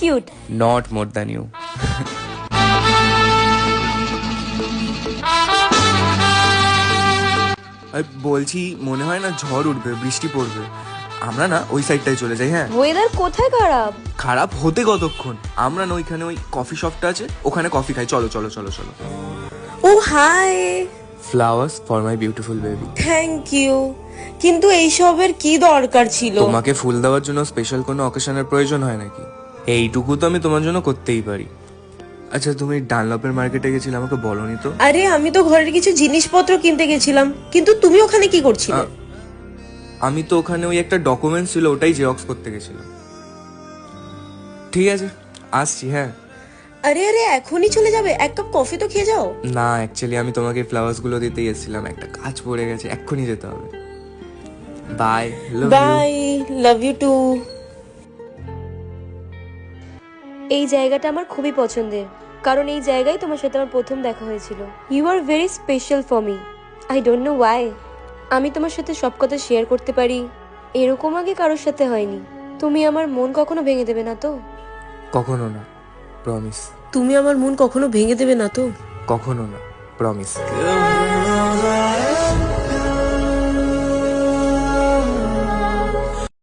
Cute. Not more than you. বলছি মনে হয় না ঝড় উঠবে, বৃষ্টি পড়বে। আমরা না ওই সাইডটায় চলে যাই। হ্যাঁ, ওয়েদার কোথায় খারাপ? খারাপ হতে কতক্ষণ? আমরা না ওইখানে ওই কফি শপটা আছে, ওখানে কফি খাই। চলো চলো চলো চলো। Oh hi, flowers for my beautiful baby. Thank you, কিন্তু এইসবের কি দরকার ছিল? তোমাকে ফুল দেওয়ার জন্য স্পেশাল কোনো অকেশনের প্রয়োজন হয় নাকি? এইটুকু তো আমি তোমার জন্য করতেই পারি। আচ্ছা, তুমি ডানলপের মার্কেটে গেছিলে, আমাকে বলনি তো? আরে আমি তো ঘরের কিছু জিনিসপত্র কিনতে গেছিলাম, কিন্তু তুমি ওখানে কি করছিলে? আমি তো ওখানে ওই একটা ডকুমেন্ট ছিল, ওটাই জেরক্স করতে গেছিলাম। ঠিক আছে, আসছি। হ্যাঁ। আরে আরে, এখনই চলে যাবে? এক কাপ কফি তো খেয়ে যাও। না, অ্যাকচুয়ালি আমি তোমাকে ফ্লাওয়ার্স গুলো দিতেই এসেছিলাম, একটা কাজ পড়ে গেছে, এক্ষুনি যেতে হবে। Bye, love you. Bye, love you too. এই জায়গাটা আমার খুবই পছন্দের, কারণ এই জায়গায় তোমার সাথে আমার প্রথম দেখা হয়েছিল। You are very special for me, I don't know why. আমি তোমার সাথে সব কথা শেয়ার করতে পারি, এরকম আগে কারোর সাথে হয়নি। তুমি আমার মন কখনো ভেঙে দেবে না তো? কখনো না, প্রমিস। তুমি আমার মন কখনো ভেঙে দেবে না তো? কখনো না, প্রমিস।